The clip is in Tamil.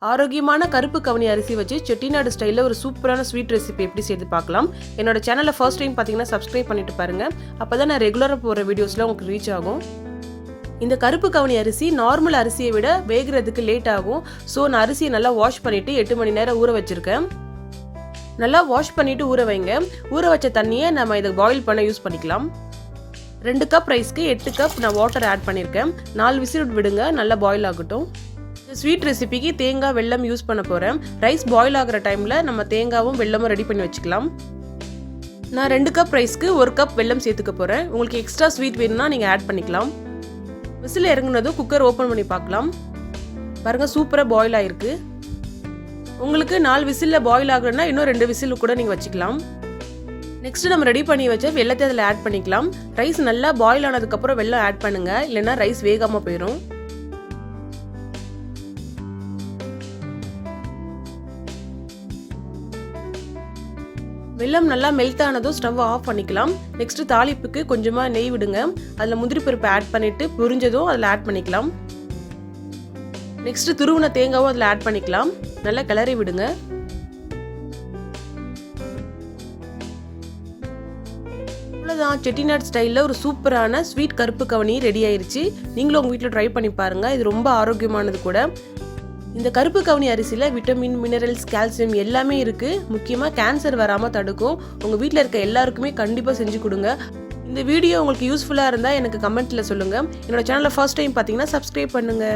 ஆரோக்கியமான கருப்பு கவுனி அரிசி வச்சு செட்டிநாடு ஸ்டைலில் ஒரு சூப்பரான ஸ்வீட் ரெசிபி எப்படி செய்து பார்க்கலாம். என்னோட சேனலில் ஃபர்ஸ்ட் டைம் பார்த்தீங்கன்னா சப்ஸ்கிரைப் பண்ணிட்டு பாருங்க. அப்போ தான் நான் ரெகுலராக போகிற வீடியோஸில் உங்களுக்கு ரீச் ஆகும். இந்த கருப்பு கவுனி அரிசி நார்மல் அரிசியை விட வேகிறதுக்கு லேட் ஆகும். ஸோ நான் அரிசியை நல்லா வாஷ் பண்ணிவிட்டு 8 மணி நேரம் ஊற வச்சுருக்கேன். நல்லா வாஷ் பண்ணிவிட்டு ஊற வைங்க. ஊற வச்ச தண்ணியை நம்ம இதை பாயில் பண்ண யூஸ் பண்ணிக்கலாம். 2 கப் ரைஸ்க்கு 8 கப் நான் வாட்டர் ஆட் பண்ணியிருக்கேன். 4 விசில் விடுங்க, நல்லா பாயில் ஆகட்டும். ஸ்வீட் ரெசிபிக்கு தேங்காய் வெல்லம் யூஸ் பண்ண போகிறேன். ரைஸ் பாயில் ஆகிற டைமில் நம்ம தேங்காவும் வெல்லமும் ரெடி பண்ணி வச்சுக்கலாம். நான் 2 கப் ரைஸ்க்கு 1 கப் வெல்லம் சேர்த்துக்க போகிறேன். உங்களுக்கு எக்ஸ்ட்ரா ஸ்வீட் வேணும்னா நீங்கள் ஆட் பண்ணிக்கலாம். விசில் இறங்குனதும் குக்கர் ஓப்பன் பண்ணி பார்க்கலாம். பாருங்கள், சூப்பராக பாயில் ஆகிருக்கு. உங்களுக்கு 4 விசிலில் பாயில் ஆகலைன்னா இன்னும் 2 விசில் கூட நீங்கள் வச்சுக்கலாம். நெக்ஸ்ட் நம்ம ரெடி பண்ணி வச்ச வெல்லத்தை அதில் ஆட் பண்ணிக்கலாம். ரைஸ் நல்லா பாயில் ஆனதுக்கப்புறம் வெல்லம் ஆட் பண்ணுங்கள், இல்லைன்னா ரைஸ் வேகாமல் போயிடும். வெல்லம் நல்லா மெல்ட் ஆனதும் ஸ்டவ் ஆஃப் பண்ணிக்கலாம். நெக்ஸ்ட் தாளிப்புக்கு கொஞ்சமாக நெய் விடுங்க. அதில் முந்திரி பருப்பு ஆட் பண்ணிட்டு புரிஞ்சதும் அதில் ஆட் பண்ணிக்கலாம். நெக்ஸ்ட் துருவின தேங்காவும் அதில் ஆட் பண்ணிக்கலாம். நல்லா கிளறி விடுங்க. அவ்வளோதான், செட்டிநாடு ஸ்டைலில் ஒரு சூப்பரான ஸ்வீட் கருப்பு கவுனி ரெடி ஆயிருச்சு. நீங்களும் உங்கள் வீட்டில் ட்ரை பண்ணி பாருங்கள். இது ரொம்ப ஆரோக்கியமானது கூட. இந்த கருப்பு கவுனி அரிசியில் விட்டமின், மினரல்ஸ், கால்சியம் எல்லாமே இருக்குது. முக்கியமாக கேன்சர் வராமல் தடுக்கும். உங்கள் வீட்டில் இருக்க எல்லாருக்குமே கண்டிப்பாக செஞ்சு கொடுங்க. இந்த வீடியோ உங்களுக்கு யூஸ்ஃபுல்லாக இருந்தால் எனக்கு கமெண்ட்டில் சொல்லுங்கள். என்னோட சேனலை ஃபர்ஸ்ட் டைம் பார்த்தீங்கன்னா சப்ஸ்கிரைப் பண்ணுங்கள்.